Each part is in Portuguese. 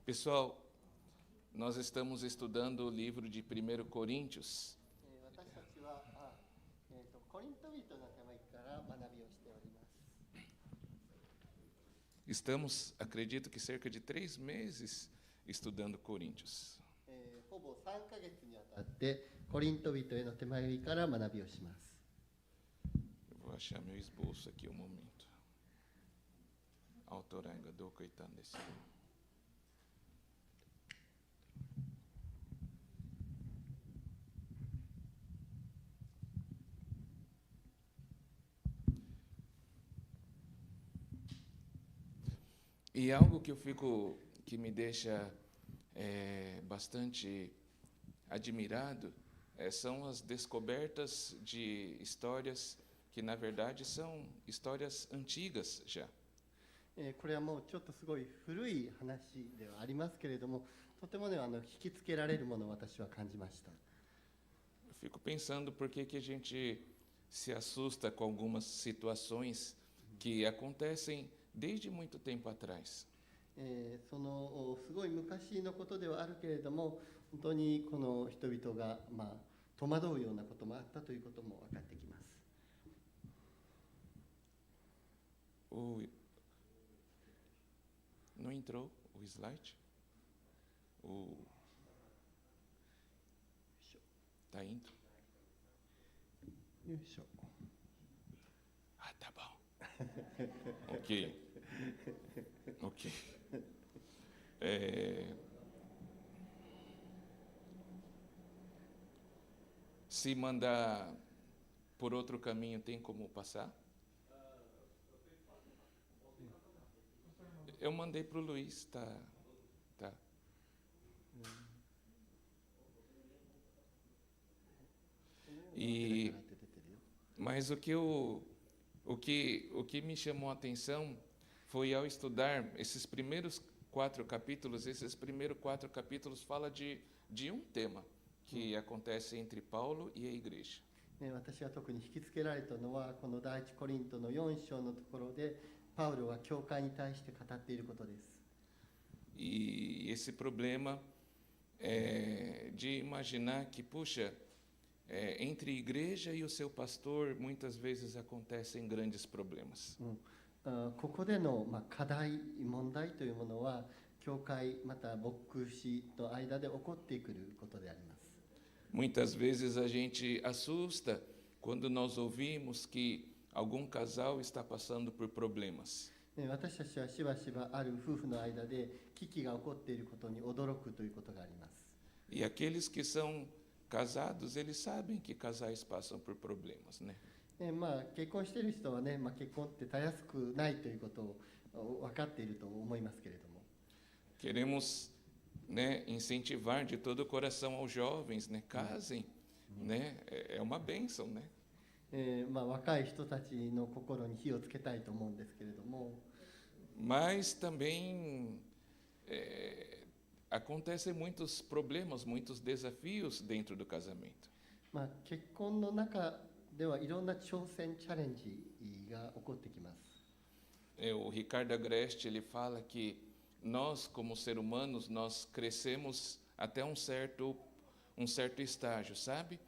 Pessoal, nós estamos estudando o livro de 1 Coríntios. 私たちはコリント人の手前から学びをしております。 Estamos, acredito que cerca de 3 meses estudando Coríntios. ほぼ3ヶ月にわたってコリント人への手前から学びをします。 Eu vou achar meu esboço aqui um momento. Autoranga do Coitão desse. E algo que me deixa bastante admirado são as descobertas de histórias que, na verdade, são histórias antigas já. これはもうちょっとすごい古い話ではありますけれども、とてもね引きつけられるものを私は感じました。 Eu fico pensando por que a gente se assusta com algumas situações que acontecem desde muito tempo atrás. そのすごい昔のことではあるけれども、本当にこの人々が戸惑うようなこともあったということも分かってきます。 Não entrou o slide? Tá indo? よいしょ。 Ah, tá bom. Ok. Ok. Se mandar por outro caminho, tem como passar? Eu mandei para o Luiz, tá. Mas o que me chamou a atenção foi ao estudar esses primeiros 4 capítulos. Esses primeiros 4 capítulos falam de um tema que acontece entre Paulo e a igreja. 私が特に引きつけられたのはこの第一コリントの4章のところでパウロは教会に対して語っていることです。 E esse problema de imaginar que, puxa, entre a igreja e o seu pastor, muitas vezes acontecem grandes problemas. ここでの課題、問題というものは教会また牧師の間で起こってくることであります。 Muitas vezes a gente assusta quando nós ouvimos que algum casal está passando por problemas. 私たちはしばしばある夫婦の間で危機が起こっていることに驚くということがあります。 E aqueles que são casados, eles sabem que casais passam por problemas, né? 結婚している人はね、結婚ってたやすくないということを分かっていると思いますけれども。 Queremos, né, incentivar de todo o coração aos jovens, né? Casem, né? É uma bênção, né? 若い人たちの心に火をつけたいと思うんですけれども。 Mas também acontecem muitos problemas, muitos desafios dentro do casamento. 結婚の中ではいろんな挑戦、チャレンジが起こってきます。 O Ricardo Agreste, ele fala que nós, como seres humanos, nós crescemos até um certo estágio, sabe?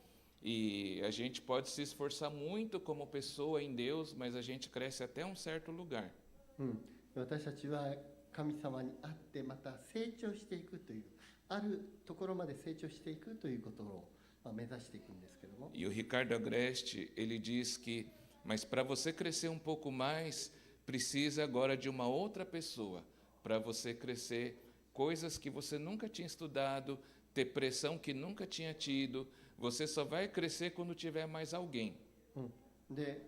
E a gente pode se esforçar muito como pessoa em Deus, mas a gente cresce até um certo lugar. 私たちは神様にあってまた成長していくという、あるところまで成長していくということを目指していくんですけども。 E o Ricardo Agreste, ele diz que, mas para você crescer um pouco mais, precisa agora de uma outra pessoa, para você crescer coisas que você nunca tinha estudado, ter pressão que nunca tinha tido. Você só vai crescer quando tiver mais alguém. で、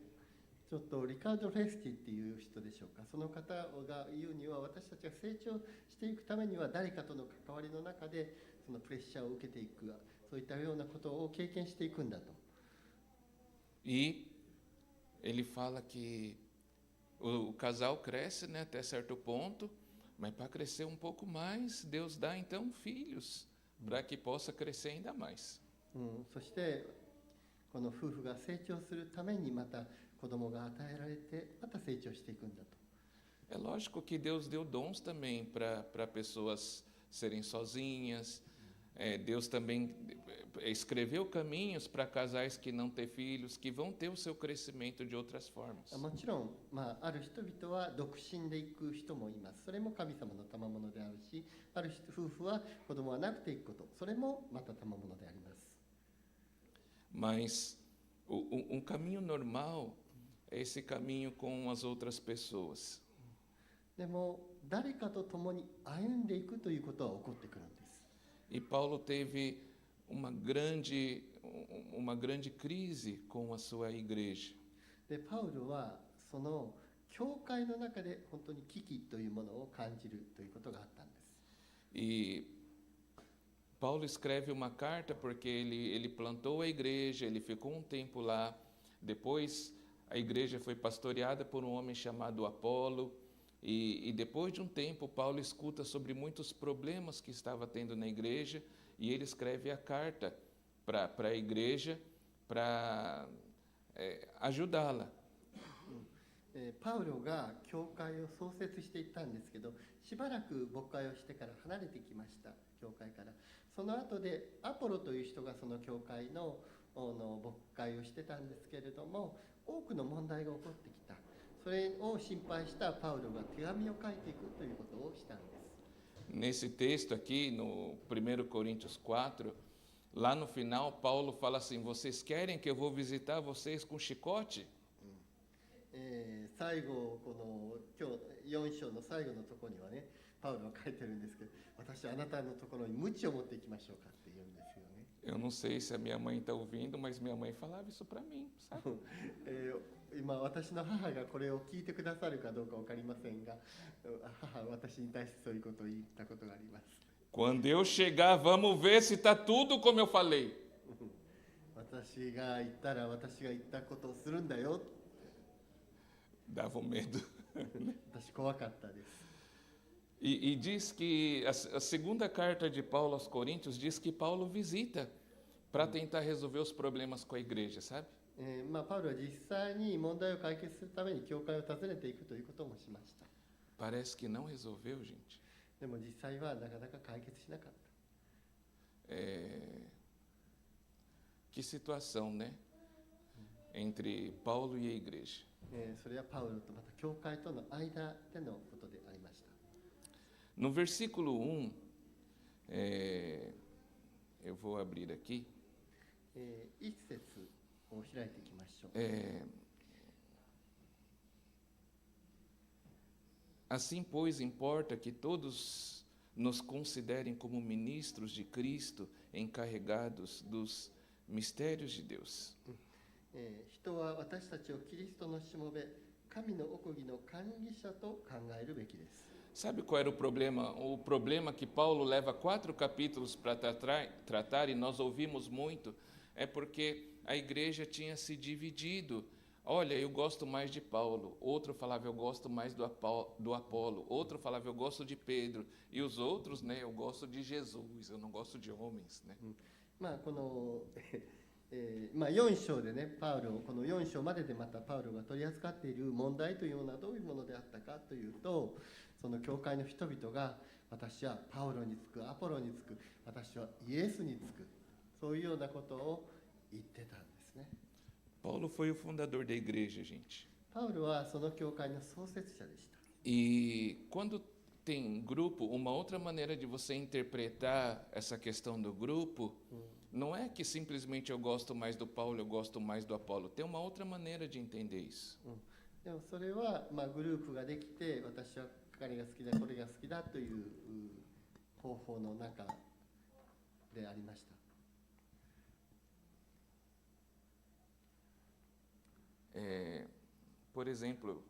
ちょっとリカード・レスティっていう人でしょうか。その方が言うには、私たちが成長していくためには誰かとの関わりの中でそのプレッシャーを受けていく、そういったようなことを経験していくんだと。 E ele fala que o casal cresce, né, até certo ponto, mas para crescer um pouco mais, Deus dá então filhos para que possa crescer ainda mais. そしてこの夫婦が成長するためにまた子供が与えられてまた成長していくんだと。 É lógico que Deus deu dons também para pessoas serem sozinhas. Deus também escreveu caminhos para casais que não têm filhos, que vão ter o seu crescimento de outras formas. もちろん、ある人々は独身で行く人もいます。それも神様の賜物であるし、ある夫婦は子供はなくていくこと、それもまた賜物であります。Mas caminho normal é esse caminho com as outras pessoas. でも誰かと共に歩んでいくということは起こってくるんです。E Paulo teve uma grande crise com a sua igreja. でパウロはその教会の中で本当に危機というものを感じるということがあったんです。E Paulo escreve uma carta porque ele plantou a igreja, ele ficou um tempo lá. Depois a igreja foi pastoreada por um homem chamado Apolo. E depois de um tempo, Paulo escuta sobre muitos problemas que estava tendo na igreja e ele escreve a carta para a igreja para ajudá-la. パウロが教会を創設していったんですけど、しばらく牧会をしてから離れてきました、教会から。その後でアポロという人がその教会の牧会をしてたんですけれども、多くの問題が起こってきた。それを心配したパウロが手紙を書いていくということをしたんです。Nesse texto aqui, no 1 Coríntios 4, lá no final, Paulo fala assim: vocês querem que eu vou visitar vocês com chicote? 最後、この今日4章の最後のところにはね、パウロが書いてるんですけど、私はあなたのところに鞭を持っていきましょうかって言うんですよね。Eu não sei se a minha mãe está ouvindo, mas minha mãe falava isso para mim, sabe? 今私の母がこれを聞いてくださるかどうか分かりませんが、母は私に対してそういうことを言ったことがあります。Quando eu chegar, vamos ver se está tudo como eu falei. 私が言ったら私が言ったことをするんだよ。Dava medo. 私怖かったです。E diz que a segunda carta de Paulo aos Coríntios diz que Paulo visita para tentar resolver os problemas com a igreja, sabe? パウロは実際に問題を解決するために教会を訪ねていくということもしました。 Parece que não resolveu, gente. でも実際はなかなか解決しなかった。Que situação, né? Entre Paulo e a igreja. それはパウロとまた教会との間でのことでありました。 No versículo 1, eu vou abrir aqui. 一節を開いていきましょう。Assim, pois, importa que todos nos considerem como ministros de Cristo, encarregados dos mistérios de Deus. 人は私たちをキリストのしもべ、神の奥義の管理者と考えるべきです。 Sabe qual era o problema? O problema que Paulo leva 4 capítulos para tratar, e nós ouvimos muito, é porque a igreja tinha se dividido. Olha, eu gosto mais de Paulo. Outro falava, eu gosto mais do Apolo. Outro falava, eu gosto de Pedro. E os outros, né, eu gosto de Jesus, eu não gosto de homens, né? この4章でね、この4章まででまたパウロが取り扱っている問題というのはどういうものであったかというと、その教会の人々が、私はパウロにつく、アポロにつく、私はイエスにつく、そういうようなことを言ってたんですね。 Paulo foi o fundador da igreja, gente. パウロはその教会の創設者でした。 E quando tem grupo, uma outra maneira de você interpretar essa questão do grupo, não é que simplesmente eu gosto mais do Paulo, eu gosto mais do Apolo. Tem uma outra maneira de entender isso. でもそれはグループができて、私は彼が好きだ、これが好きだという方法の中でありました。 Por exemplo,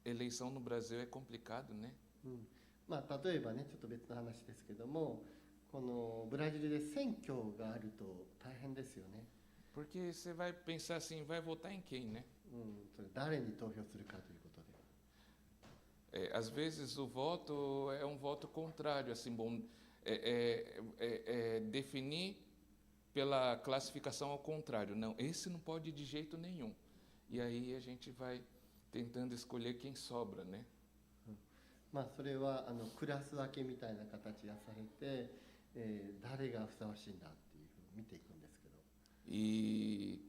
eleição no Brasil é complicado, né? 例えばね、ちょっと別の話ですけども、このブラジルで選挙があると大変ですよね。 Porque você vai pensar assim, vai votar em quem, né? それ誰に投票するかということで。 Às vezes o voto é um voto contrário, assim, bom, definir pela classificação ao contrário. Não, esse não pode de jeito nenhum. E aí a gente vai tentando escolher quem sobra, né? まあ、それはクラス分けみたいな形がされて、誰がふさわしいんだっていうふうに見ていくんですけど、 E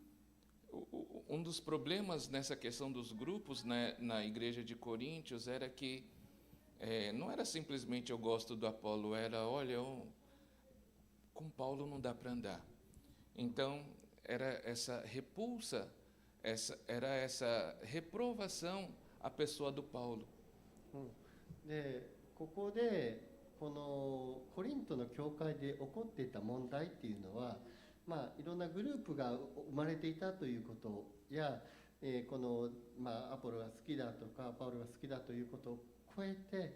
dos problemas nessa questão dos grupos, né, na igreja de Coríntios era que não era simplesmente eu gosto do Apolo, era olha, com Paulo não dá para andar. Então era essa repulsa, era essa reprovação à pessoa do Paulo. でここでこのコリントの教会で起こっていた問題っていうのは、まあ、いろんなグループが生まれていたということや、この、まあ、アポロが好きだとかパウロが好きだということを超えて、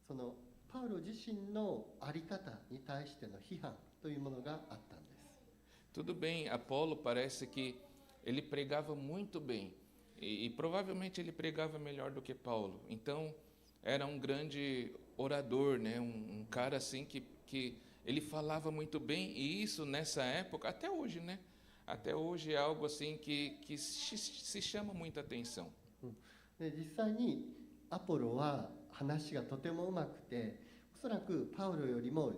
そのパウロ自身の在り方に対しての批判というものがあったんです。 Tudo bem, Apolo parece que ele pregava muito bem e provavelmente ele pregava melhor do que Paulo. Então era um grande orador, né? Um cara assim que ele falava muito bem, e isso nessa época, até hoje, né? Até hoje é algo assim que se chama muita atenção. で実際にアポロは話がとてもうまくて、おそらくパウロよりも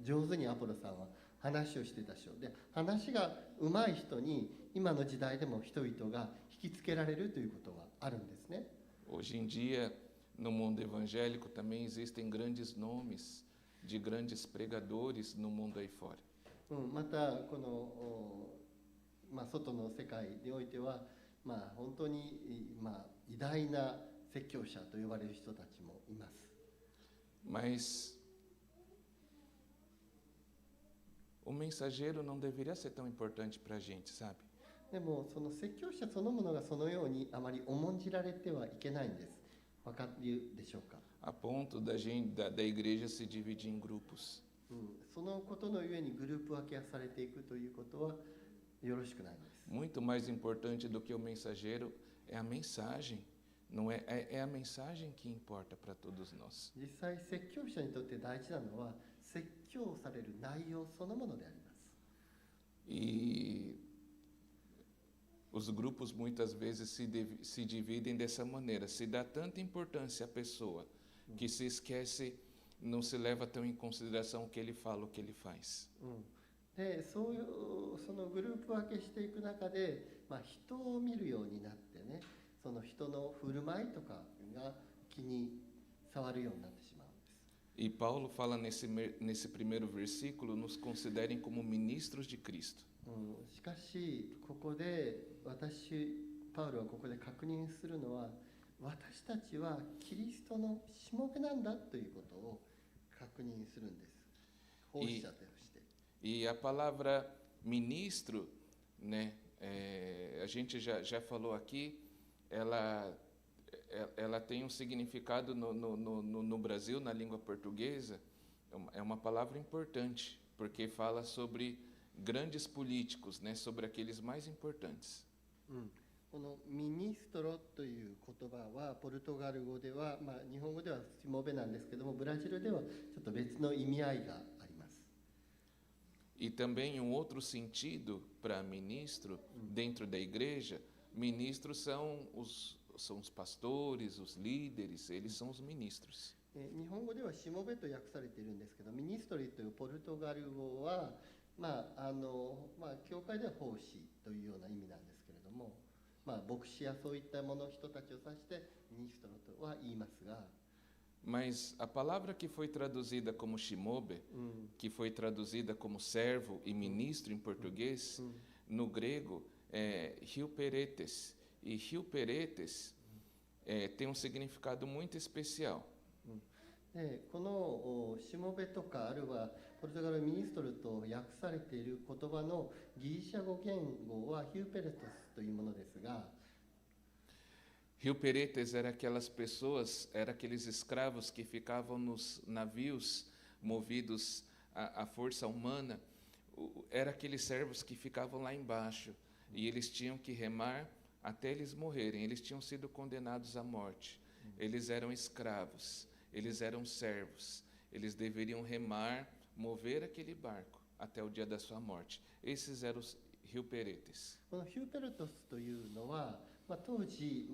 上手にアポロさんは話をしてたでしょう。で、話がうまい人に今の時代でも人々が引きつけられるということはあるんですね。 Hoje em dia, no mundo evangélico também existem grandes nomes de grandes pregadores no mundo aí fora. またこの、まあ、外の世界においては、まあ、本当に、まあ、偉大な説教者と呼ばれる人たちもいます。 Mas o mensageiro não deveria ser tão importante para a gente, sabe? でもその説教者そのものがそのようにあまり重んじられてはいけないんです。わかるでしょうか。 A ponto da igreja se dividir em grupos. そのことのゆえにグループ分けがされていくということはよろしくないんです。 Muito mais importante do que o mensageiro é a mensagem. Não é a mensagem que importa para todos nós. 実際説教者にとって大事なのは説教される内容そのものであります。 E os grupos muitas vezes se dividem dessa maneira. Se dá tanta importância à pessoa que se esquece, não se leva tão em consideração o que ele fala, o que ele faz. でそういうそのグループ分けしていく中で、まあ、人を見るようになってね、その人の振る舞いとかが気に障るようになってしまうんです。 E Paulo fala nesse primeiro versículo, nos considerem como ministros de Cristo. しかしここでパウロはここで確認するのは、私たちはキリストのしもべなんだということを確認するんです。奉仕者として。 E a palavra ministro, né, a gente já falou aqui, ela tem um significado no Brasil, na língua portuguesa, é uma palavra importante, porque fala sobre grandes políticos, né, sobre aqueles mais importantes. このミニストロという言葉はポルトガル語では、まあ、日本語ではしもべなんですけども、ブラジルではちょっと別の意味合いがあります。 E também um outro sentido para ministro dentro da igreja, ministros são os pastores, os líderes, eles são os ministros. 日本語ではしもべと訳されているんですけど、ミニストリーというポルトガル語は、まあ教会では奉仕というような意味なんですけれども、まあ、牧師やそういったもの人たちを指してミニストロとは言いますが、 Mas a palavra que foi traduzida como shimobe, que foi traduzida como servo e ministro em português, no grego é hyperetes. E hyperetes tem um significado muito especial. でこのしもべとかあるいはポルトガルミニストルと訳されている言葉のギリシャ語言語はヒューペレトスというものですが、 Hyperetes era aqueles escravos que ficavam nos navios movidos à força humana. Era aqueles servos que ficavam lá embaixo e eles tinham que remar até eles morrerem. Eles tinham sido condenados à morte. Eles eram escravos, eles eram servos. Eles deveriam remar, mover aquele barco até o dia da sua morte. Esses eram os Hyperetes. このヒューペレトスというのは、当時、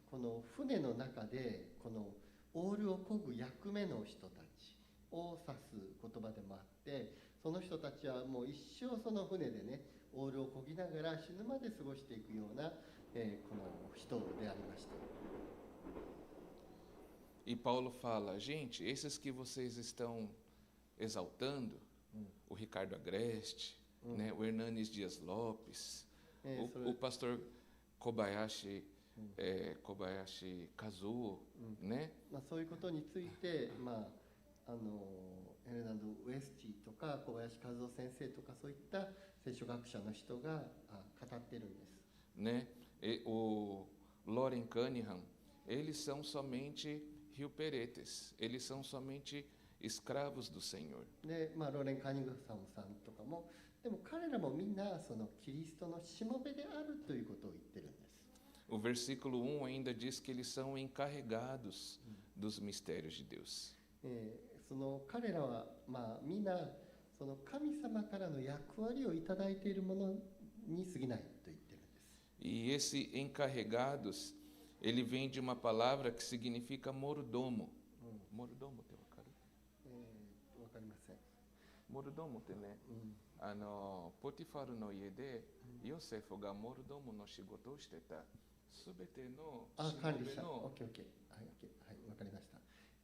この船の中でこのオールを漕ぐ役目の人たちを指す言葉でもあって、その人たちはもう一生その船でね、オールを漕ぎながら死ぬまで過ごしていくような、この人でありました。E Paulo fala, gente, esses que vocês estão exaltando, o Ricardo Agreste, né, o Hernanes Dias Lopes, o pastor Kobayashi, Kobayashi Kazuo, né? そういうことについて、エルナンド・ウエスティとか小林和夫先生とかそういった聖書学者の人が語ってるんです。Né? O Loren Cunningham, eles são somente Rio-Peretes, eles são somente escravos do Senhor. で、ローレン・カニングサムさんとかも、でも彼らもみんなそのキリストのしもべであるということを言ってるんです。O versículo 1 ainda diz que eles são encarregados dos mistérios de Deus. その彼らはみんなその神様からの役割をいただいているものに過ぎないと言ってるんです。E esse encarregados, ele vem de uma palavra que significa mordomo. Mordomo tem uma cara? わかりません。Mordomo tem, né? Potifar no ie de Yosefがmordomoの仕事をしてた。すべての管理者。オッケーオッケー。はい、オッケー。はい、わかりました。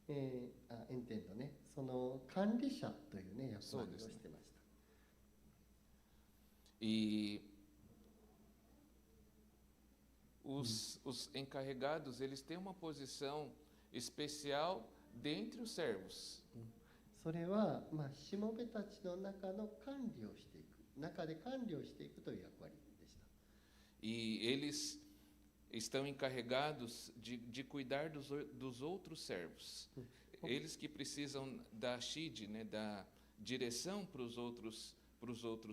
エンテンドね、その管理者というね、役割をしてました。E os encarregados, eles têm uma posição especial dentre os servos. それは、しもべたちの中の管理をしていく、中で管理をしていくという役割でした。E eles estão encarregados de cuidar dos outros servos. Eles que precisam da shid, né, da direção para os outros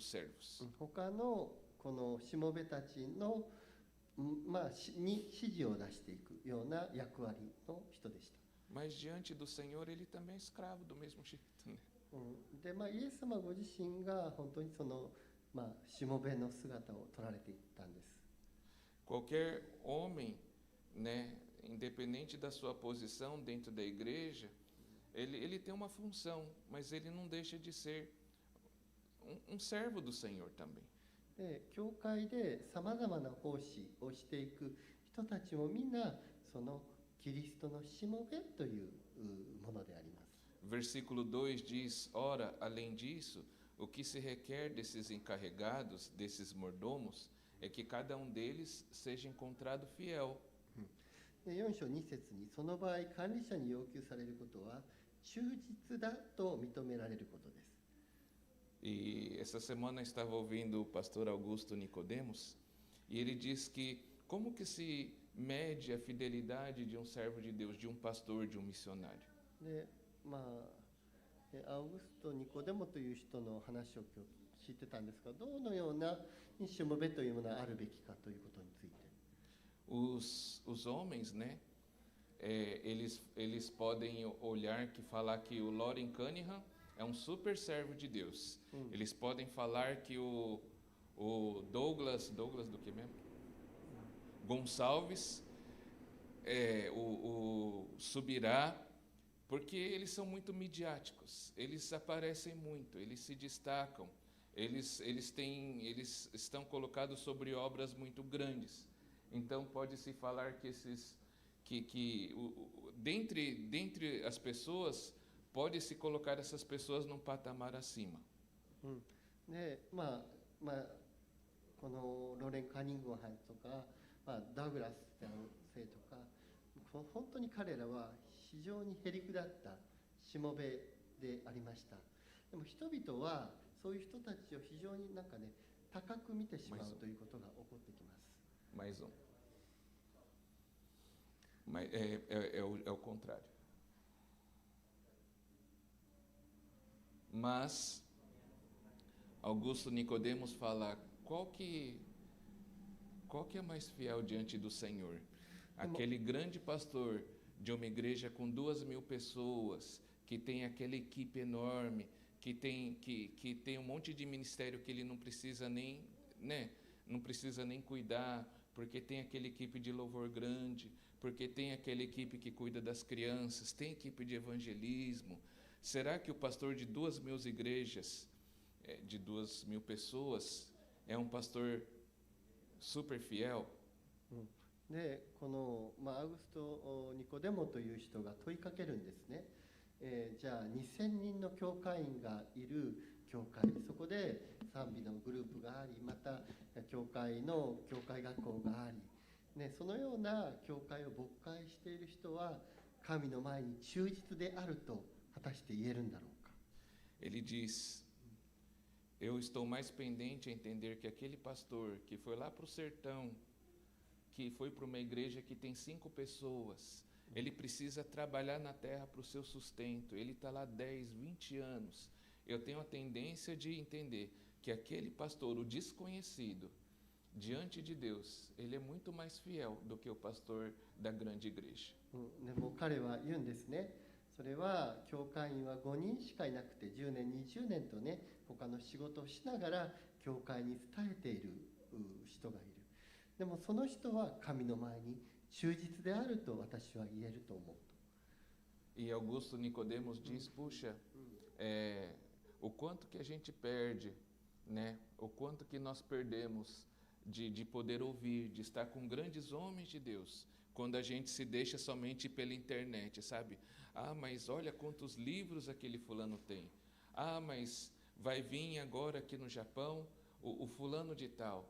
servos. 他のこのしもべたちのに指示を出していくような役割の人でした。Mas diante do Senhor ele também é escravo do mesmo jeito, né? で、イエス様ご自身が本当にそのしもべの姿を取られていったんです。Qualquer homem, né, independente da sua posição dentro da igreja, ele tem uma função, mas ele não deixa de ser um servo do Senhor também. で、教会でさまざまな奉仕をしていく人たちもみんなそのキリストのしもべというものであります。Versículo 2 diz: Ora, além disso, o que se requer desses encarregados, desses mordomos, é que cada um deles seja encontrado fiel. 4章2節に、その場合管理者に要求されることは忠実だと認められることです。E essa semana eu estava ouvindo o pastor Augusto Nicodemos, e ele diz que como que se mede a fidelidade de um servo de Deus, de um pastor, de um missionário? で、アウグスト・ニコデモという人の話を今日聞いてたんですが、どのようなしもべというものがあるべきかということについて。Os homens, né, eles podem olhar que falar que o Loren Cunningham é um super servo de Deus. Eles podem falar que o Douglas do que mesmo? Gonçalves, o Subirá, porque eles são muito midiáticos, eles aparecem muito, eles se destacam, eles estão colocados sobre obras muito grandes. Então pode-se falar que dentre as pessoas pode-se colocar essas pessoas num patamar acima. で、このローレン・カニングハンとか、ダグラス先生とか、本当に彼らは非常にへりくだったしもべでありました。でも人々はそういう人たちを非常に高く見てしまうということが起こってきます。Mais um. É o contrário. Mas Augusto Nicodemos fala, qual que é mais fiel diante do Senhor? Aquele grande pastor de uma igreja com 2.000 pessoas, que tem aquela equipe enorme, que tem um monte de ministério que ele não precisa nem, né, não precisa nem cuidar, porque tem aquela equipe de louvor grande, porque tem aquela equipe que cuida das crianças, tem equipe de evangelismo. Será que o pastor de 2.000 igrejas, de 2.000 pessoas, é um pastor super fiel? でこの、アウグスト・ニコデモという人が問いかけるんですね。じゃあ2000人の教会員がいる教会、そこで賛美のグループがあり、また教会の教会学校があり、そのような教会を牧会している人は神の前に忠実であると果たして言えるんだろうか。 Ele diz: eu estou mais pendente a entender que aquele pastor que foi lá para o sertão, que foi para uma igreja que tem 5 pessoas, ele precisa trabalhar na terra para o seu sustento, ele está lá 10, 20 anos. Eu tenho a tendência de entender que aquele pastor, o desconhecido, diante de Deus, ele é muito mais fiel do que o pastor da grande igreja. でも彼は言うんですね。それは教会員は5人しかいなくて10年20年とね、他の仕事をしながら教会に伝えている人がいる。でもその人は神の前に忠実であると私は言えると思うと。 E Augusto Nicodemos diz: puxa, o quanto que a gente perde, né? O quanto que nós perdemos de poder ouvir, de estar com grandes homens de Deus, quando a gente se deixa somente pela internet, sabe? Ah, mas olha quantos livros aquele fulano tem. Ah, mas vai vir agora aqui no Japão o fulano de tal.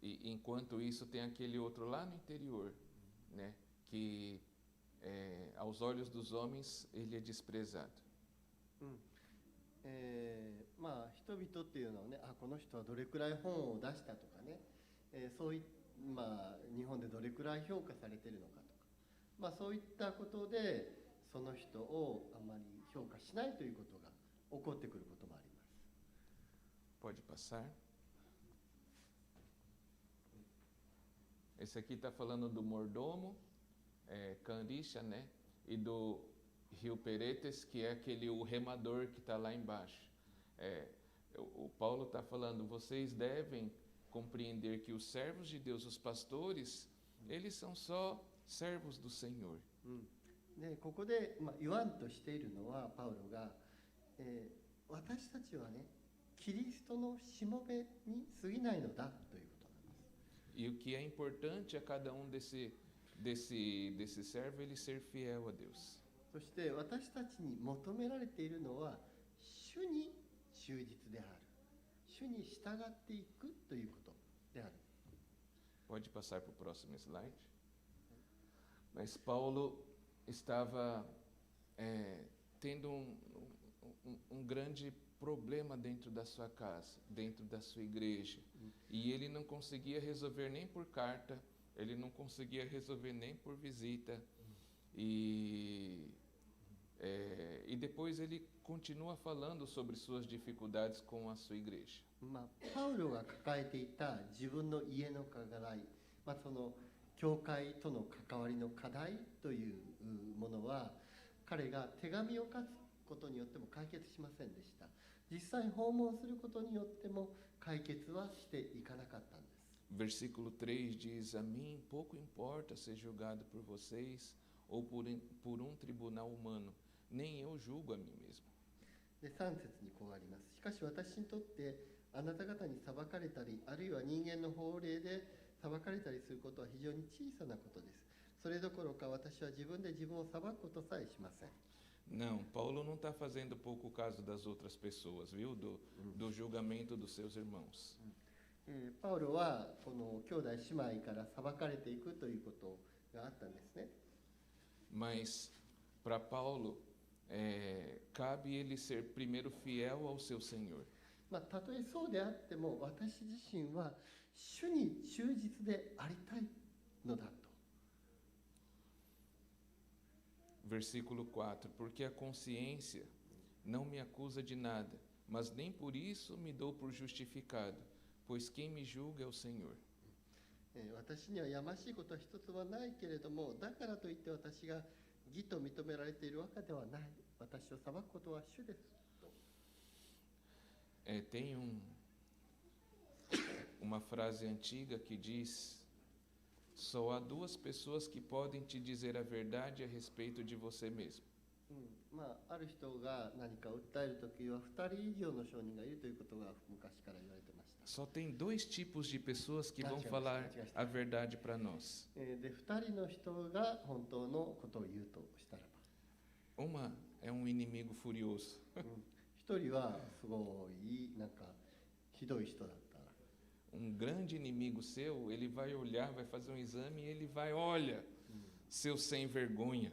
E enquanto isso tem aquele outro lá no interior, né? Que aos olhos dos homens ele é desprezado. 人々っていうのはね、この人はどれくらい本を出したとかね、そうい日本でどれくらい評価されているのかとか、そういったことでその人をあまり評価しないということが起こってくることもあります。 Pode passar. Esse aqui está falando do mordomo, Canricha, né? E do Rio Peretes, que é o remador que está lá embaixo. O Paulo está falando: vocês devem compreender que os servos de Deus, os pastores, eles são só servos do Senhor. でここで、言わんとしているのはパウロが、私たちはね、キリストのしもべに過ぎないのだということなんです。 E o que é importante a cada desse servo, ele ser fiel a Deus. そして私たちに求められているのは主に忠実である、主に従っていくということである。 Pode passar para o próximo slide. Mas Paulo estava tendo um grande problema dentro da sua casa, dentro da sua igreja. E ele não conseguia resolver nem por carta, ele não conseguia resolver nem por visita. E depois ele continua falando sobre suas dificuldades com a sua igreja. パウロが抱えていた自分の家の課題、その教会との関わりの課題というものは、彼が手紙を書くことによっても解決しませんでした。実際訪問することによっても解決はしていかなかったんです。 Versículo 3 diz: a mim pouco importa ser julgado por vocês ou por tribunal humano, nem eu julgo a mim mesmo. で3節にこうあります。しかし私にとってあなた方に裁かれたり、あるいは人間の法令で裁かれたりすることは非常に小さなことです。それどころか私は自分で自分を裁くことさえしません。 Não, Paulo não está fazendo pouco caso das outras pessoas, viu? Do julgamento dos seus irmãos. パウロはこの兄弟姉妹から裁かれていくということがあったんですね。 Mas para Paulo cabe ele ser primeiro fiel ao seu Senhor. たとえそうであっても私自身は主に忠実でありたいのだと。 Versículo 4: porque a consciência não me acusa de nada, mas nem por isso me dou por justificado, pois quem me julga é o Senhor. 私にはやましいことは一つはないけれども、だからといって私が義と認められているわけではない。私を裁くことは主です。Tem uma frase antiga que diz: só há duas pessoas que podem te dizer a verdade a respeito de você mesmo. ある人が何か訴えるときは2人以上の証人がいるということが昔から言われてました。 Só tem dois tipos de pessoas que vão falar a verdade para nós. で、2人の人が本当のことを言うとしたらば、 Uma é um inimigo furioso. 1人はすごいなんかひどい人だったら、 Um grande inimigo seu, ele vai olhar, vai fazer um exame e ele vai, olha, seu sem vergonha.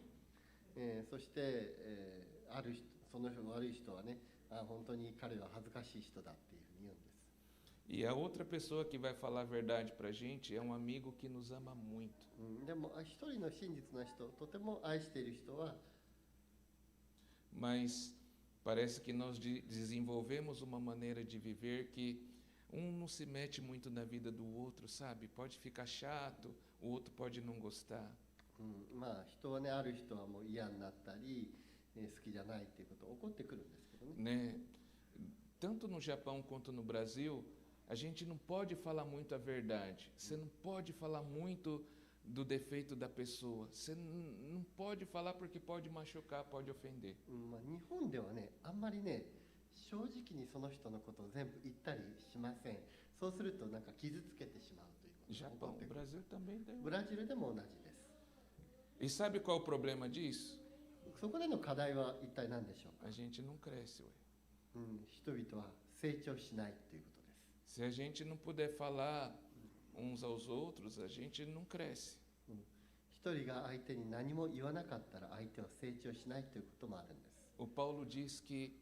そして、ある人、その悪い人はね、本当に彼は恥ずかしい人だっていうふうに言うんです。 E a outra pessoa que vai falar a verdade para a gente é um amigo que nos ama muito. でも一人の真実な人、とても愛している人は、 Mas parece que nós desenvolvemos uma maneira de viver que um não se mete muito na vida do outro, sabe? Pode ficar chato, o outro pode não gostar. まあ人はね、ある人はもう嫌になったり、好きじゃないっていうこと起こってくるんですけどね。 Né? Tanto no Japão quanto no Brasil, a gente não pode falar muito a verdade. Você não pode falar muito do defeito da pessoa. Você não pode falar porque pode machucar, pode ofender. まあ日本ではね、あんまりね、正直にその人のことを全部言ったりしません。そうするとなんか傷つけてしまうということが Japão, 起こってくる。 Brasil também tem. ブラジルでも同じです。 E sabe qual é o problema disso? そこでの課題は一体何でしょうか。 A gente não cresce, ué. 人々は成長しないということです。 Se a gente não puder falar uns aos outros, a gente não cresce. 一人が相手に何も言わなかったら相手は成長しないということもあるんです。 O Paulo diz que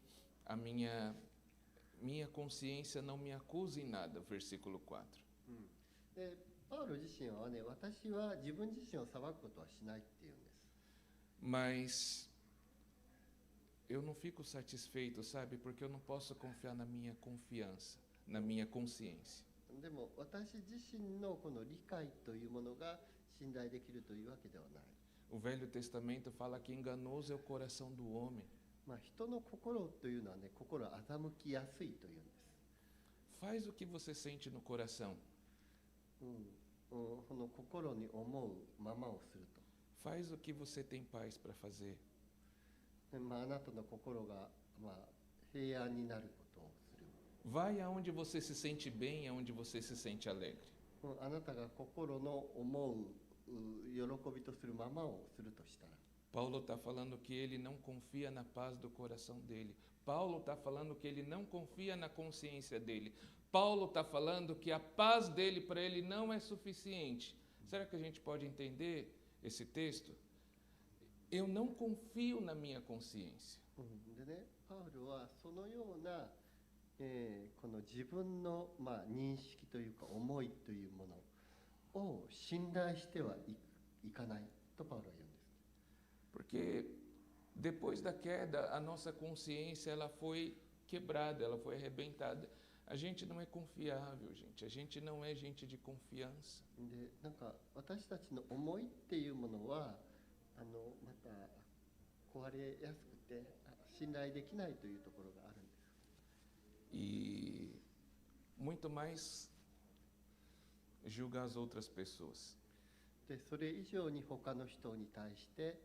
a minha consciência não me acusa em nada, versículo 4. でパウロ自身はね、私は自分自身を裁くことはしないっていうんです。 Mas eu não fico satisfeito, sabe? Porque eu não posso confiar na minha confiança, na minha consciência. でも私自身のこの理解というものが信頼できるというわけではない。 O Velho Testamento fala que enganoso é o coração do homem. 人の心というのはね、心欺きやすいというんです。 Faz o que você sente no coração. この心に思うままをすると。 Faz o que você tem paz para fazer. あなたの心が、平安になることをする。 Vai aonde você se sente bem, aonde você se sente alegre. あなたが心の思う喜びとするままをするとしたら。 Paulo está falando que ele não confia na paz do coração dele. Paulo está falando que ele não confia na consciência dele. Paulo está falando que a paz dele para ele não é suficiente. Será que a gente pode entender esse texto? Eu não confio na minha consciência. でね、パウロはそのような、この自分の、認識というか思いというものを信頼してはいかないとパウロは言うんです。 Porque depois da queda, a nossa consciência ela foi quebrada, ela foi arrebentada. A gente não é confiável, gente. A gente não é gente de confiança. で、なんか私たちの思いっていうものはまた壊れやすくて信頼できないというところがあるんです。 E muito mais julgar as outras pessoas. で、それ以上に他の人に対して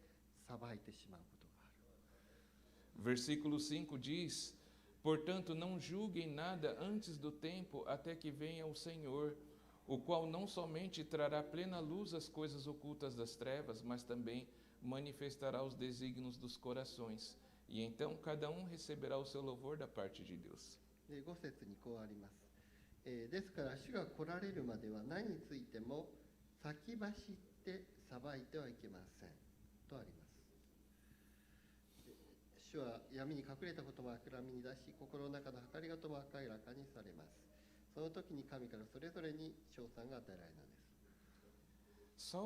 裁いてしまうことがある。 Versículo 5 diz: Portanto, não julguem nada antes do tempo até que venha o Senhor, o qual não somente trará plena luz às coisas ocultas das trevas, mas também manifestará os desígnios dos corações. E então cada um receberá o seu louvor da parte de Deus. で、5節にこうあります。ですから主が来られるまでは何についても先走って裁いてはいけませんとあります。主は闇に隠れたことも明らかに出し、心の中の計りごとも明らかにされます。その時に神からそれぞれに賞賛が与えられるのです。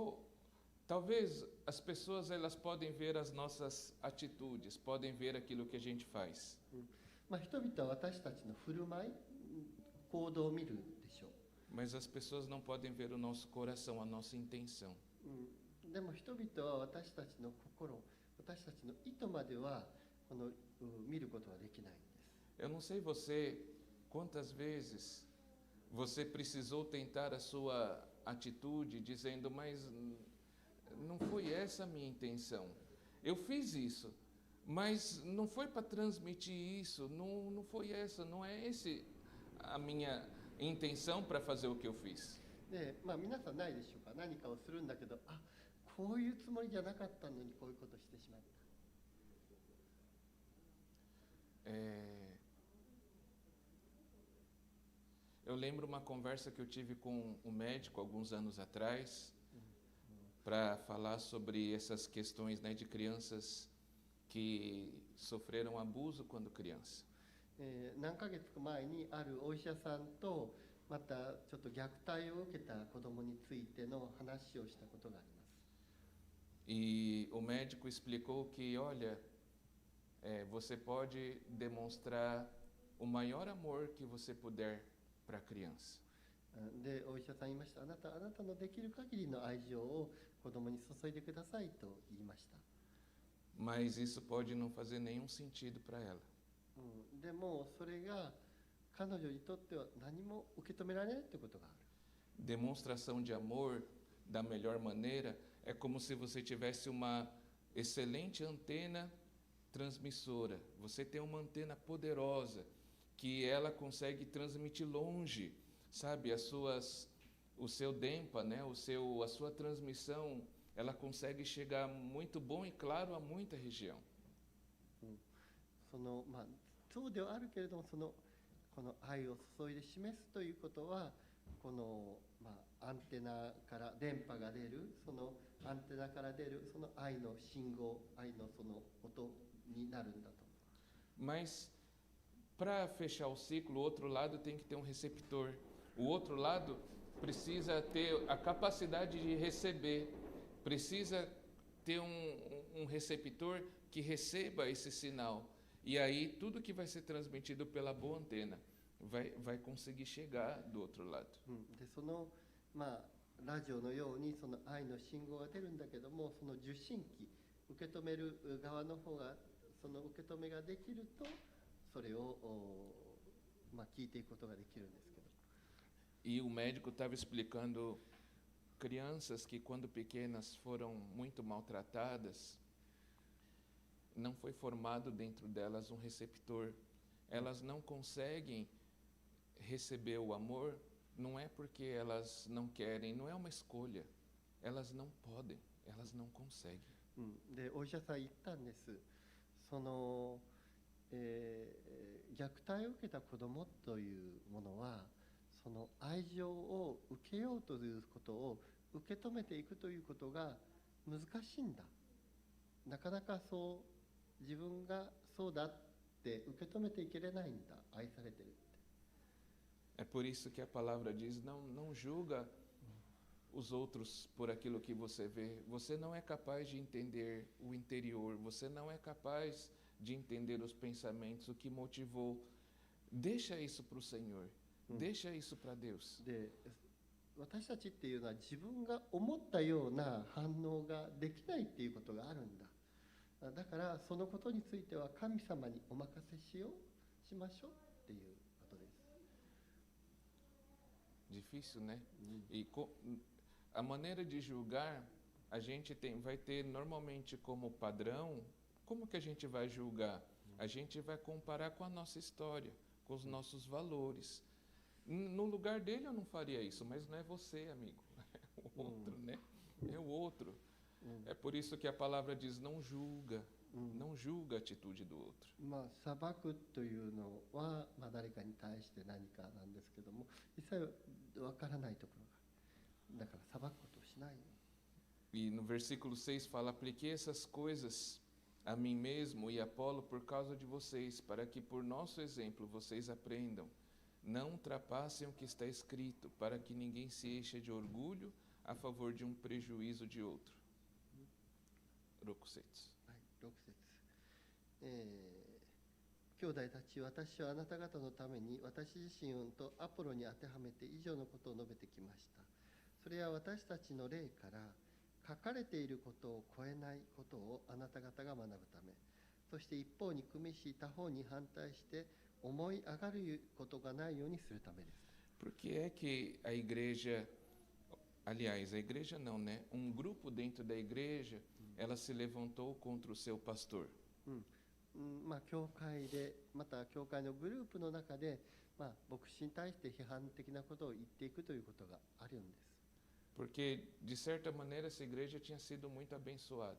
Talvez as pessoas elas podem ver as nossas atitudes, podem ver aquilo que a gente faz. 人々は私たちの振る舞い、行動を見るでしょう。 Mas as pessoas não podem ver o nosso coração, a nossa intenção. でも人々は私たちの心、私たちの意図までは見ることはできないんです。 Eu não sei você quantas vezes Você precisou tentar a sua atitude dizendo, mas não foi essa a minha intenção. Eu fiz isso, mas não foi para transmitir isso, não foi essa, não é esse a minha intenção para fazer o que eu fiz. で、皆さんないでしょうか。何かをするんだけど、あ、こういうつもりじゃなかったのにこういうことをしてしまった。Eu lembro uma conversa que eu tive com um médico alguns anos atrás para falar sobre essas questões, né, de crianças que sofreram abuso quando criança. 何ヶ月か前にあるお医者さんとまたちょっと虐待を受けた子どもについての話をしたことがあります。 E o médico explicou que, olha, você pode demonstrar o maior amor que você puder para a criança. で、お医者さん言いました。あなたのできる限りの愛情を子どもに注いでくださいと言いました。 Mas isso pode não fazer nenhum sentido para ela. でもそれが彼女にとっては何も受け止められないということがある。 Demonstração de amor da melhor maneira é como se você tivesse uma excelente antena transmissora. Você tem uma antena poderosa que ela consegue transmitir longe, sabe, o seu DEMPA, né, a sua transmissão, ela consegue chegar muito bom e claro a muita região. そうではあるけれども、この愛を注いで示すということは、この、アンテナから電波が出る、そのアンテナから出るその愛の信号、愛のその音になるんだと。 Mas para fechar o ciclo, o outro lado tem que ter um receptor. O outro lado precisa ter a capacidade de receber, precisa ter um receptor que receba esse sinal. E aí tudo que vai ser transmitido pela boa antena vai conseguir chegar do outro lado. で、そのラジオのようにその愛の信号が出るんだけども、その受信機、受け止める側の方がその受け止めができると、それを聞いていくことができるんですけど。 E o médico estava explicando crianças que quando pequenas foram muito maltratadas, não foi formado dentro delas um receptor. Elas não conseguem receber o amor, não é porque elas não querem, não é uma escolha. Elas não podem, elas não conseguem. で、お医者さん言ったんです。その、虐待を受けた子どもというものは、その愛情を受けようということを受け止めていくということが難しいんだ。なかなかそう自分がそうだって受け止めていけれないんだ。愛されてるって。 É por isso que a palavra diz, não julga os outros por aquilo que você vê. Você não é capaz de entender o interior, você não é capaz de entender os pensamentos, o que motivou. Deixa isso para o Senhor, deixa isso para Deus. で、私たちっていうのは自分が思ったような反応ができないっていうことがあるんだ。だからそのことについては神様にお任せしましょうっていうことです。 Difícil, né? E a maneira de julgar, a gente vai ter normalmente como padrão, como que a gente vai julgar? A gente vai comparar com a nossa história, com os nossos valores. No lugar dele eu não faria isso, mas não é você, amigo, é o outro, né? É o outro. É por isso que a palavra diz, não julga, não julga a atitude do outro. 裁くというのは、誰かに対して何かなんですけども、実際わからないところが、だから裁くことをしない。 E no versículo 6 fala, apliquei essas coisas a mim mesmo e Apolo por causa de vocês, para que por nosso exemplo vocês aprendam. Não ultrapassem o que está escrito, para que ninguém se encha de orgulho a favor de um prejuízo de outro. 6節。はい、6節。兄弟たち、私はあなた方のために私自身とアポロに当てはめて以上のことを述べてきました。それは私たちの霊から書かれていることを超えないことをあなた方が学ぶため、そして一方に組みし他方に反対して思い上がることがないようにするためです。Por que é que a igreja, aliás, a igreja não, né? Um grupo dentro da igreja, ela se levantou contra o seu pastor? 教会で、また教会のグループの中で、牧師に対して批判的なことを言っていくということがあるんです。Porque, de certa maneira, essa igreja tinha sido muito abençoada.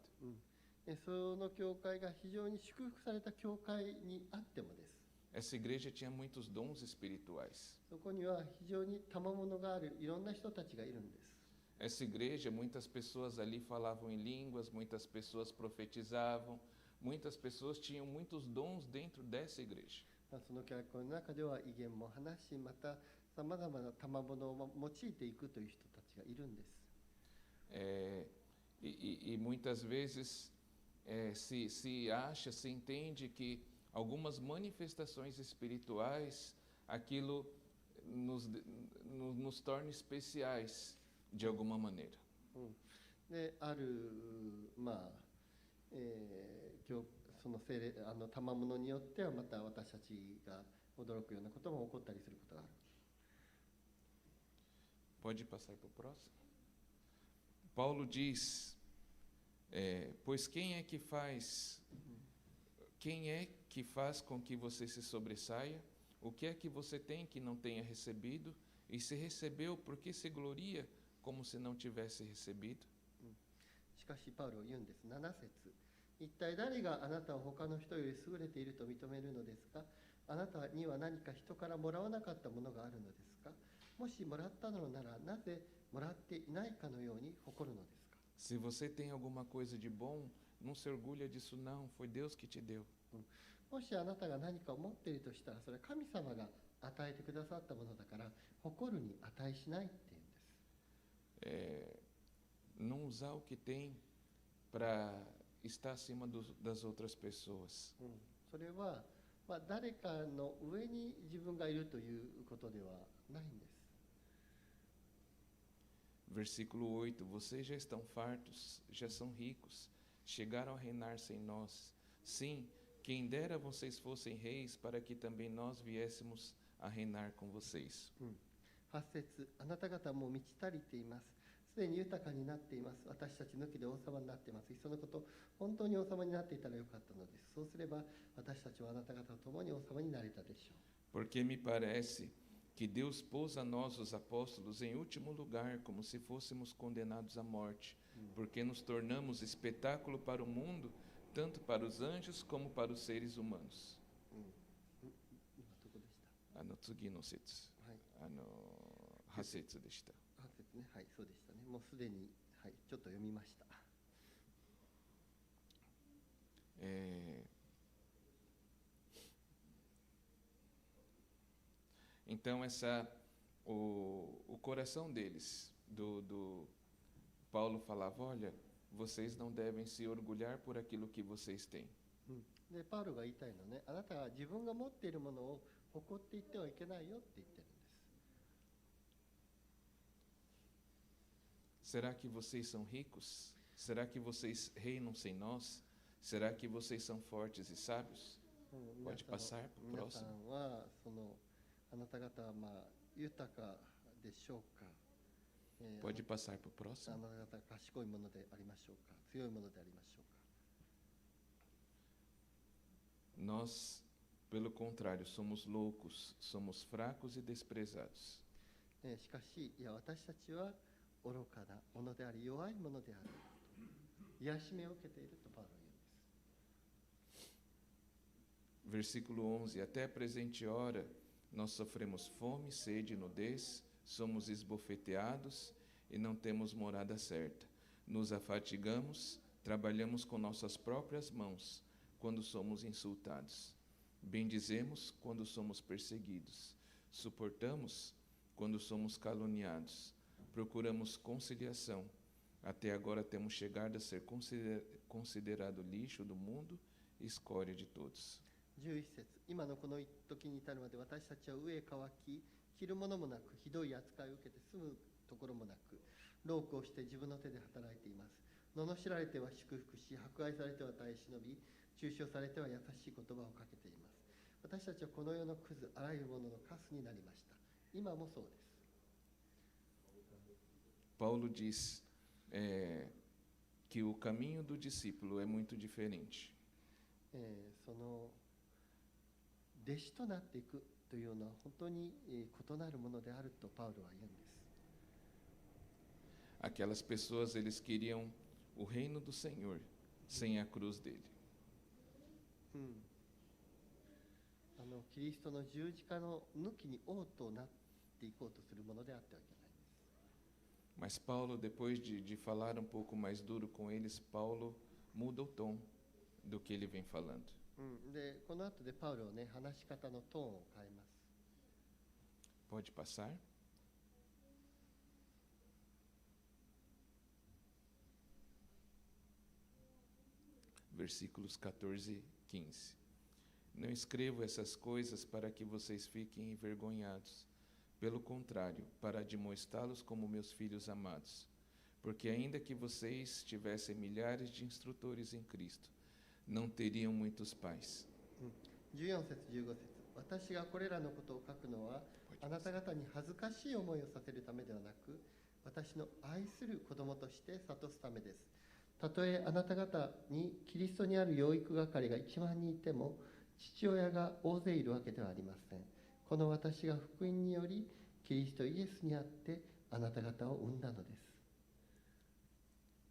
その教会が非常に祝福された教会にあってもです。Essa igreja tinha muitos dons espirituais. そこには非常に賜物があるいろんな人たちがいるんです。Essa igreja, muitas pessoas ali falavam em línguas, muitas pessoas profetizavam, muitas pessoas tinham muitos dons dentro dessa igreja. その教会の中では威厳も話し、またさまざまな賜物を用いていくという人たちがいるんです。E muitas vezes se acha, se entende que algumas manifestações espirituais, aquilo nos torna especiais de alguma maneira. であるその聖霊賜物によってはまた私たちが驚くようなことも起こったりすることがある。Pode passar para o próximo? Paulo diz, pois quem é que faz com que você se sobressaia? O que é que você tem que não tenha recebido? E se recebeu, por que se gloria como se não tivesse recebido? しかしパウロは言うんです。7節。一体誰があなたを他の人より優れていると認めるのですか？あなたには何か人からもらわなかったものがあるのですか？もしもらったのなら、なぜもらっていないかのように誇るのですか？ Se você tem alguma coisa de bom, não se orgulha disso não, foi Deus que te deu. もしあなたが何かを持っているとしたら、それは神様が与えてくださったものだから、誇るに値しないっていうんです。Não usar o que tem para estar acima das outras pessoas. それは、誰かの上に自分がいるということではないんです。Versículo 8: Vocês já estão fartos, já são ricos, chegaram a reinar sem nós. Sim, quem dera vocês fossem reis, para que também nós viéssemos a reinar com vocês. 8節、あなた方も満ち足りています。すでに豊かになっています。私たち抜きで王様になっています。いっそのこと、本当に王様になっていたらよかったのです。そうすれば、私たちはあなた方と共に王様になれたでしょう。Porque me parece que Deus pôs a nós, os apóstolos, em último lugar, como se fôssemos condenados à morte, porque nos tornamos espetáculo para o mundo, tanto para os anjos como para os seres humanos. 今どこでした？次の節、8節でした。8節ね、はい、そうでしたね。もうすでに、はい、ちょっと読みました。Então, o coração deles, Paulo falava, olha, vocês não devem se orgulhar por aquilo que vocês têm. で、パウロが言いたいのね、あなたは自分が持っているものを誇っていってはいけないよって言ってるんです。Será que vocês são ricos? Será que vocês reinam sem nós? Será que vocês são fortes e sábios? Pode passar para o próximo. 皆さんはあなた方は豊かでしょうか？ Pode passar para o próximo. あなた方賢いものでありましょうか？強いものでありましょうか？ Nós, pelo contrário, somos loucos, somos fracos e desprezados. しかし、私たちは愚かなものであり、弱いものである。癒しめを受けているとパウロは言うんです。 Versículo 11: Até a presente hora nós sofremos fome, sede e nudez, somos esbofeteados e não temos morada certa. Nos afatigamos, trabalhamos com nossas próprias mãos quando somos insultados. Bendizemos quando somos perseguidos. Suportamos quando somos caluniados. Procuramos conciliação. Até agora temos chegado a ser considerado lixo do mundo e escória de todos. 11節、今のこの時に至るまで私たちは飢え渇き、着るものもなく、ひどい扱いを受けて住むところもなく、労苦をして自分の手で働いています。罵られては祝福し、迫害されては耐え忍び、中傷されては優しい言葉をかけています。私たちはこの世のクズ、あらゆるもののカスになりました。今もそうです。 Paulo diz que o caminho do discípulo é muito diferente. その弟子となっていくというのは本当に異なるものであるとパウロは言うんです。 Aquelas pessoas, eles queriam o reino do Senhor sem a cruz dele. キリストの十字架の抜きに王となっていこうとするものであってはいけない。 Mas Paulo, depois de falar um pouco mais duro com eles, Paulo muda o tom do que ele vem falando. でこの後でパウロはね、話し方のトーンを変えます。 Pode passar? Versículos 14 e 15. Não escrevo essas coisas para que vocês fiquem envergonhados. Pelo contrário, para admoestá-los como meus filhos amados. Porque ainda que vocês tivessem milhares de instrutores em Cristo, não teriam muitos pais. 14節15節、私がこれらのことを書くのはあなた方に恥ずかしい思いをさせるためではなく、私の愛する子供として諭すためです。たとえあなた方にキリストにある養育係が1万人いても、父親が大勢いるわけではありません。この私が福音によりキリストイエスにあってあなた方を生んだのです。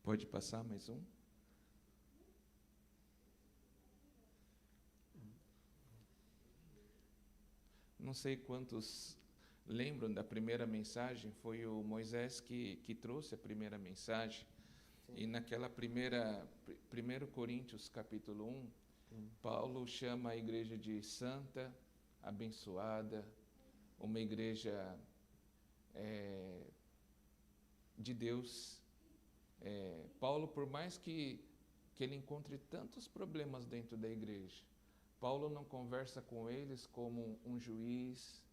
Pode passar mais um? Não sei quantos lembram da primeira mensagem, foi o Moisés que trouxe a primeira mensagem. E naquela 1 Coríntios capítulo 1, Paulo chama a igreja de santa, abençoada, uma igreja de Deus. Paulo, por mais que ele encontre tantos problemas dentro da igreja, Paulo não conversa com eles como um juiz,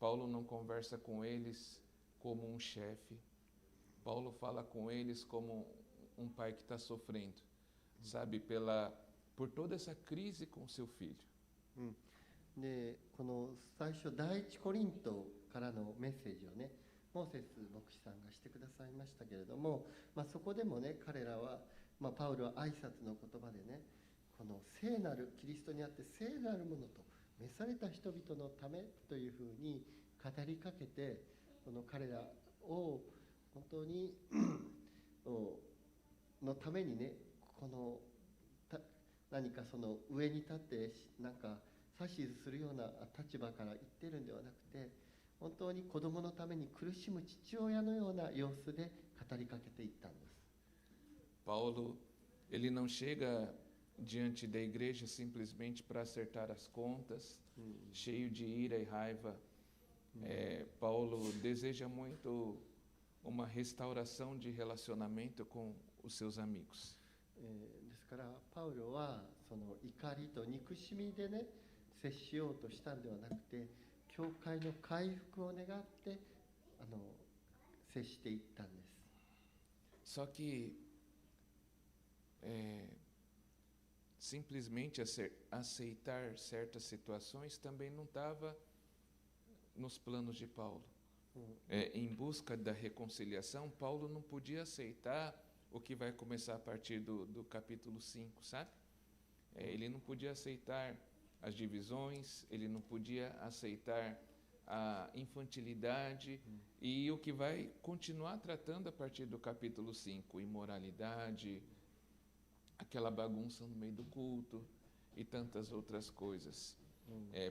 Paulo não conversa com eles como um chefe, Paulo fala com eles como um pai que está sofrendo, sabe, por toda essa crise com seu filho. でこの最初第一コリントからのメッセージをね、モーセス牧師さんがしてくださいましたけれども、そこでもね、彼らは、パウロは挨拶の言葉でね、この聖なるキリストにあって聖なるものと召された人々のためというふうに語りかけて、この彼らを本当にのためにね、この何かその上に立ってなんか指図するような立場から言ってるんではなくて、本当に子供のために苦しむ父親のような様子で語りかけていったんです。 Paulo, ele não chega diante da igreja simplesmente para acertar as contas, cheio de ira e raiva. Paulo deseja muito uma restauração de relacionamento com os seus amigos. ですからパウロはその怒りと憎しみでね、接しようとしたんではなくて、教会の回復を願って接していったんです。 Só que simplesmente aceitar certas situações também não estava nos planos de Paulo. Em busca da reconciliação, Paulo não podia aceitar o que vai começar a partir do capítulo 5, sabe? Ele não podia aceitar as divisões, ele não podia aceitar a infantilidade e o que vai continuar tratando a partir do capítulo 5, imoralidade, aquela bagunça no meio do culto e tantas outras coisas.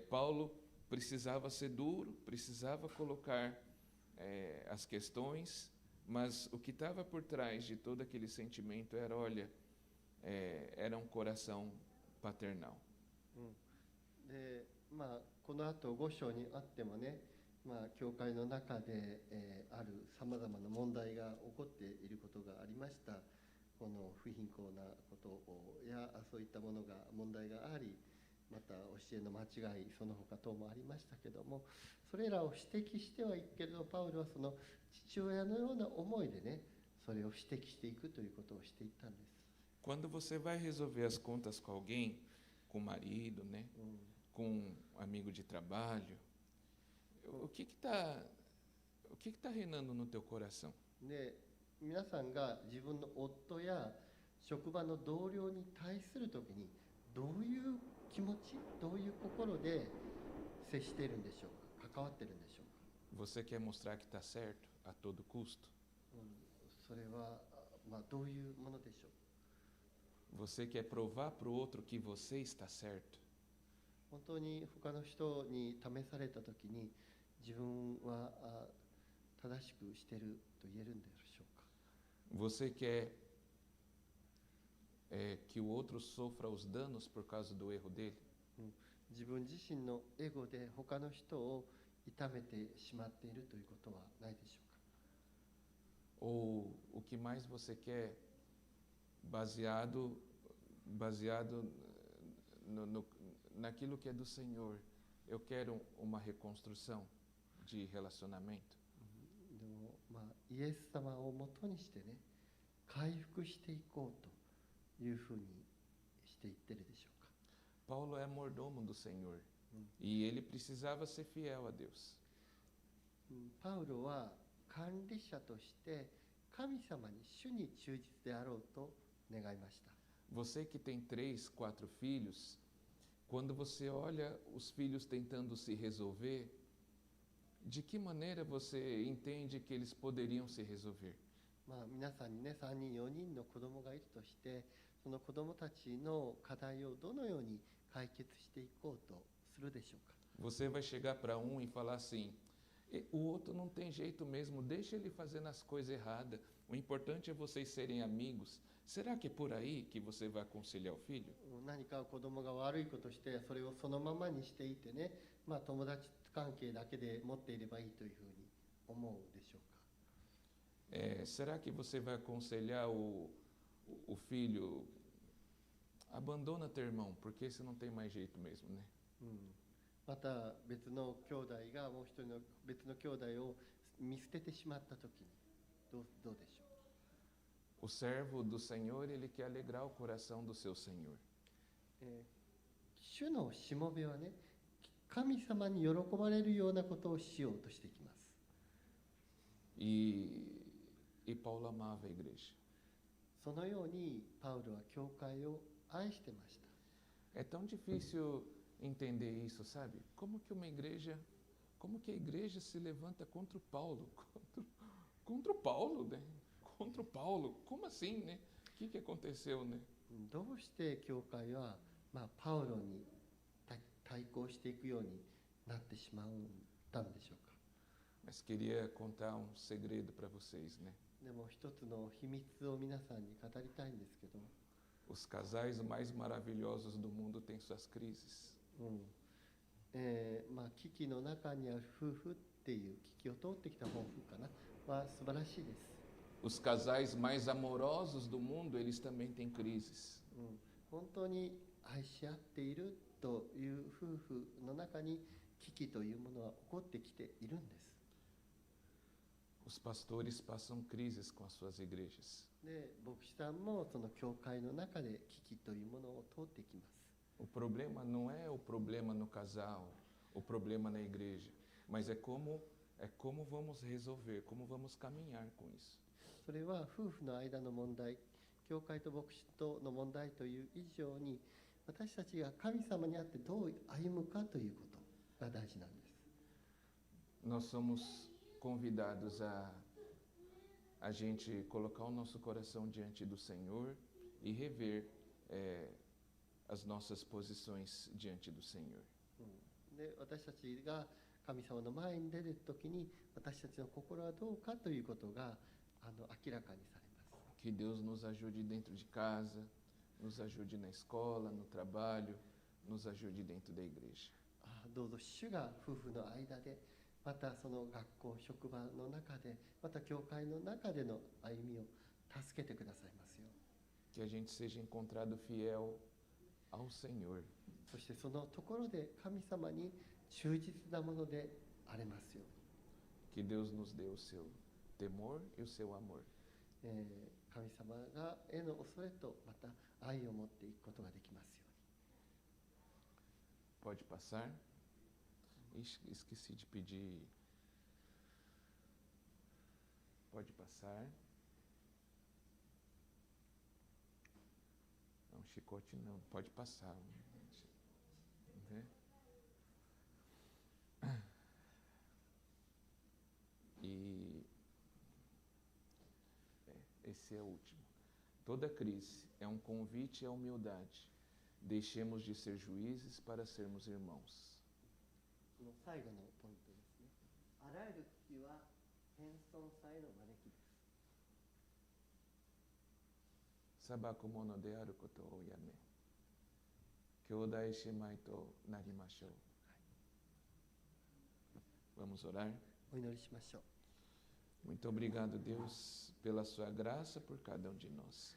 Paulo precisava ser duro, precisava colocar as questões, mas o que estava por trás de todo aquele sentimento era, era um coração paternal. でこの後5章にあってもね、教会の中で、あるさまざまな問題が起こっていることがありました。この不貧困なことやそういったものが問題があり、また教えの間違いその他等もありましたけども、それらを指摘してはいくけれど、パウロはその父親のような思いでね、それを指摘していくということをしていったんです。 Quando você vai resolver as contas com alguém, com o marido, né, com um amigo de trabalho, O que está reinando no teu coração? で、皆さんが自分の夫や職場の同僚に対するときにどういう気持ち、どういう心で接しているんでしょうか、関わっているんでしょうか。 Você quer mostrar que está certo a todo custo? それは、どういうものでしょう。 Você quer provar para o outro que você está certo? 本当に他の人に試されたときに自分は正しくしていると言えるんでしょうか。 Você quer que o outro sofra os danos por causa do erro dele? 自分自身のエゴで他の人を痛めてしまっているということはないでしょうか。 Ou o que mais você quer baseado naquilo que é do Senhor? Eu quero uma reconstrução de relacionamento. でもイエス様をもとにしてね、回復していこうというふうにしていってるでしょうか。 Paulo é mordomo do Senhor e ele precisava ser fiel a Deus. パウロは管理者として神様に主に忠実であろうと願いました。 Você que tem 3, 4 filhos, quando você olha os filhos tentando se resolver, de que maneira você entende que eles poderiam se resolver? 皆さんにね、3人4人の子供がいるとして、その子供たちの課題をどのように解決していこうとするでしょうか。 Você vai chegar para um e falar assim: o outro não tem jeito mesmo, deixa ele fazendo as coisas erradas. O importante é vocês serem amigos. Será que é por aí que você vai aconselhar o filho? 何か子供が悪いことしてそれをそのままにしていてね、友達関係だけで持っていればいいというふうに思うでしょうか。 Será que você vai aconselhar o filho? Abandona teu irmão, porque esse não tem mais jeito mesmo, né? また別の兄弟がもう一人の別の兄弟を見捨ててしまったときにどうでしょう。 O servo do Senhor, ele quer alegrar o coração do seu Senhor. 主のしもべはね、神様に喜ばれるようなことをしようとしていきます。 E Paulo amava a igreja. そのようにパウロは教会を愛してました。 É tão difícil entender isso, sabe? Como que a igreja se levanta contra o Paulo? Contra o Paulo, né? Contra o Paulo. Como assim, né? O que aconteceu, né? どうして教会は、パウロに対抗していくようになってしまったんでしょうか。 Mas queria contar um segredo para vocês, né? でも一つの秘密を皆さんに語りたいんですけど、 Os casais mais maravilhosos do mundo têm suas crises. 危機の中にある夫婦っていう危機を通ってきた夫婦かなは素晴らしいです。 Os casais mais amorosos do mundo, eles também têm crises. 本当に愛し合っているという夫婦の中に危機というものは起こってきているんです。 Os pastores passam crises com as suas igrejas. で、牧師さんもその教会の中で危機というものを通ってきます。 O problema não é o problema no casal, o problema na igreja, mas é como vamos resolver, como vamos caminhar com isso. それは夫婦の間の問題、教会と牧師との問題という以上に、私たちが神様にあってどう歩むかということが大事なんです。 Nós somos convidados a gente colocar o nosso coração diante do Senhor e rever as nossas posições diante do Senhor. で、私たちが神様の前に出るときに、私たちの心はどうかということが明らかにされます。 Que Deus nos ajude dentro de casa, nos ajude na escola, no trabalho, nos ajude dentro da igreja. どうぞ主が夫婦の間で、またその学校、職場の中で、また教会の中での歩みを助けてくださいますよ。 Que a gente seja encontrado fiel ao Senhor. そしてそのところで神様に忠実なものであれますように。 Que Deus nos dê o seu temor e o seu amor. 神様がへの恐れとまた愛を持っていくことができますように。 Pode passar? Ixi, esqueci de pedir. Pode passar. Não, chicote não, pode passar. Né? E esse é o último. Toda crise é um convite à humildade. Deixemos de ser juízes para sermos irmãos. この最後のポイントですね。あらゆる危機は謙遜さへの招きです。 Sabaku mono de aru koto o yame. Kyodai shemai to narimashou. Vamos orar? お祈りしましょう。 Muito obrigado, Deus, pela sua graça por cada um de nós.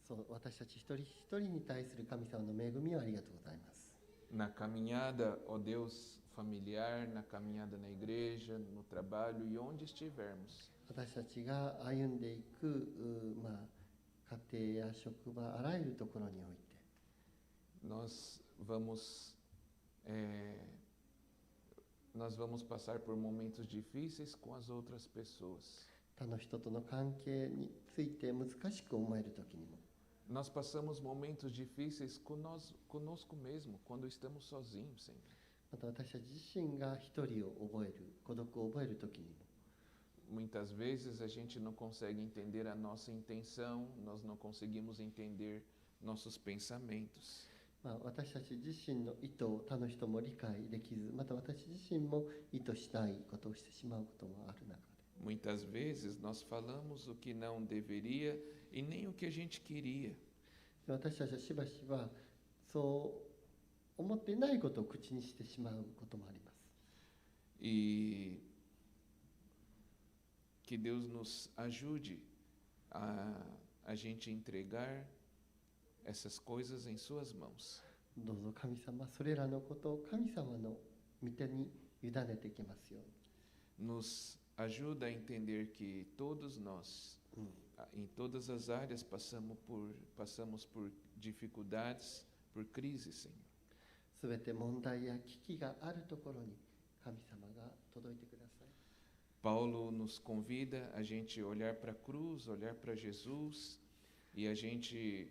そう私たち一人一人に対する神様の恵みをありがとうございます。 Na caminhada, ó Deus, familiar, na caminhada na igreja, no trabalho e onde estivermos. 私たちが歩んでいく、家庭や職場あらゆるところにおいて Nós vamos passar por momentos difíceis com as outras pessoas. 他の人との関係について難しく思える時にも Nós passamos momentos difíceis conosco mesmo, quando estamos sozinhos, Senhor. また私たち自身が一人を覚える孤独を覚える時にも Muitas vezes a gente não consegue entender a nossa intenção, nós não conseguimos entender nossos pensamentos. 私たち自身の意図を他の人も理解できず、また私自身も意図しないことをしてしまうこともある中で Muitas vezes nós falamos o que não deveria e nem o que a gente queria. 私たちはしばしばそう思っていないことを口にしてしまうこともあります。 E que Deus nos ajude a gente entregar essas coisas em suas mãos. どうぞ神様、それらのことを神様の御手に委ねていきますように。 Nos ajuda a entender que todos nós, em todas as áreas, passamos por dificuldades, por crises, Senhor. すべて問題や危機があるところに神様が届いてください。 Paulo nos convida a gente olhar para a cruz, olhar para Jesus e a gente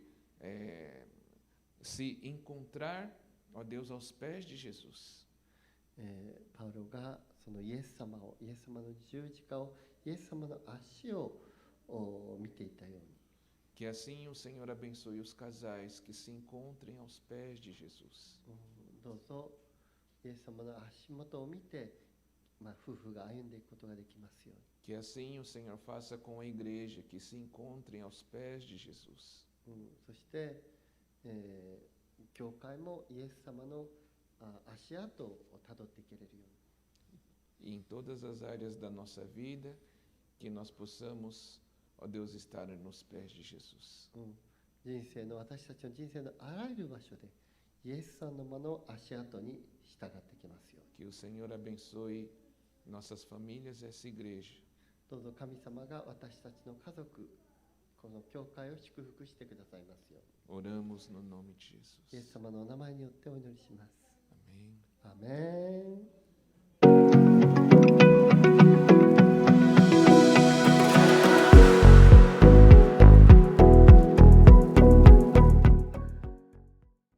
se encontrar, ó Deus, aos pés de Jesus. パウロがそのイエス様の十字架を、イエス様の足を見ていたように、 Que assim o Senhor abençoe os casais que se encontrem aos pés de Jesus. どうぞイエス様の足元を見て、夫婦が歩んでいくことができますように。 Que assim o Senhor faça com a igreja que se encontrem aos pés de Jesus. そして、教会もイエス様の足跡をたどっていけれるように。 E em todas as áreas da nossa vida, que nós possamos, ó Deus, estar nos pés de Jesus. 私たちの人生のあらゆる場所でイエス様の足跡に従ってきますように。 Que o Senhor abençoe nossas famílias e essa igreja. どうぞ神様が私たちの家族、この教会を祝福してくださいますように。 Oramos no nome de Jesus. イエス様のお名前によってお祈りします。Amém.アメン。